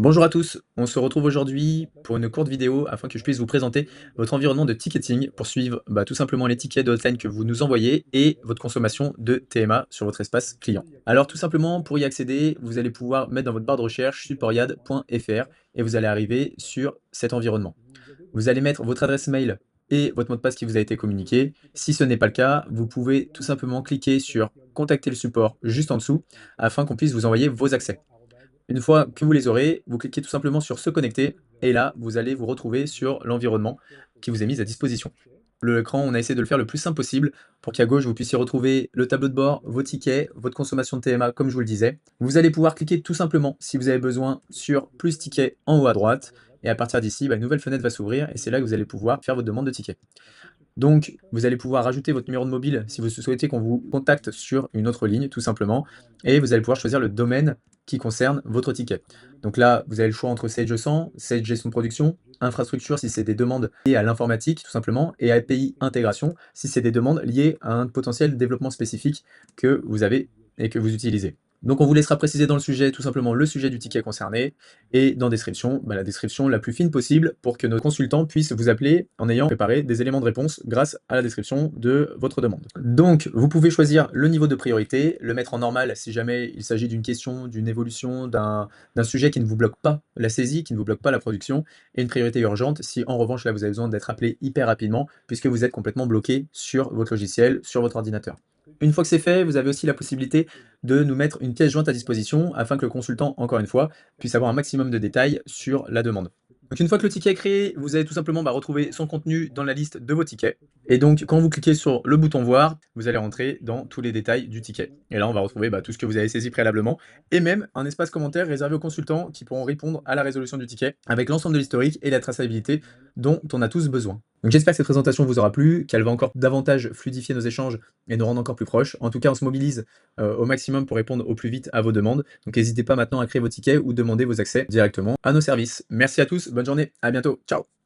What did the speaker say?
Bonjour à tous, on se retrouve aujourd'hui pour une courte vidéo afin que je puisse vous présenter votre environnement de ticketing pour suivre tout simplement les tickets de hotline que vous nous envoyez et votre consommation de TMA sur votre espace client. Alors tout simplement pour y accéder, vous allez pouvoir mettre dans votre barre de recherche suporiad.fr et vous allez arriver sur cet environnement. Vous allez mettre votre adresse mail et votre mot de passe qui vous a été communiqué. Si ce n'est pas le cas, vous pouvez tout simplement cliquer sur contacter le support juste en dessous afin qu'on puisse vous envoyer vos accès. Une fois que vous les aurez, vous cliquez tout simplement sur se connecter et là, vous allez vous retrouver sur l'environnement qui vous est mis à disposition. L'écran, on a essayé de le faire le plus simple possible pour qu'à gauche, vous puissiez retrouver le tableau de bord, vos tickets, votre consommation de TMA, comme je vous le disais. Vous allez pouvoir cliquer tout simplement, si vous avez besoin, sur plus tickets en haut à droite. Et à partir d'ici, une nouvelle fenêtre va s'ouvrir et c'est là que vous allez pouvoir faire votre demande de ticket. Donc, vous allez pouvoir rajouter votre numéro de mobile si vous souhaitez qu'on vous contacte sur une autre ligne, tout simplement. Et vous allez pouvoir choisir le domaine qui concerne votre ticket. Donc là, vous avez le choix entre Sage 100, Sage gestion de production, infrastructure si c'est des demandes liées à l'informatique, tout simplement, et API intégration si c'est des demandes liées à un potentiel développement spécifique que vous avez et que vous utilisez. Donc on vous laissera préciser dans le sujet tout simplement le sujet du ticket concerné et dans description, la description la plus fine possible pour que nos consultants puissent vous appeler en ayant préparé des éléments de réponse grâce à la description de votre demande. Donc vous pouvez choisir le niveau de priorité, le mettre en normal si jamais il s'agit d'une question, d'une évolution, d'un sujet qui ne vous bloque pas la saisie, qui ne vous bloque pas la production, et une priorité urgente si en revanche là vous avez besoin d'être appelé hyper rapidement puisque vous êtes complètement bloqué sur votre logiciel, sur votre ordinateur. Une fois que c'est fait, vous avez aussi la possibilité de nous mettre une pièce jointe à disposition afin que le consultant, encore une fois, puisse avoir un maximum de détails sur la demande. Donc une fois que le ticket est créé, vous allez tout simplement retrouver son contenu dans la liste de vos tickets. Et donc quand vous cliquez sur le bouton voir, vous allez rentrer dans tous les détails du ticket. Et là on va retrouver tout ce que vous avez saisi préalablement et même un espace commentaire réservé aux consultants qui pourront répondre à la résolution du ticket avec l'ensemble de l'historique et la traçabilité dont on a tous besoin. Donc j'espère que cette présentation vous aura plu, qu'elle va encore davantage fluidifier nos échanges et nous rendre encore plus proches. En tout cas, on se mobilise au maximum pour répondre au plus vite à vos demandes. Donc n'hésitez pas maintenant à créer vos tickets ou demander vos accès directement à nos services. Merci à tous, bonne journée, à bientôt, ciao!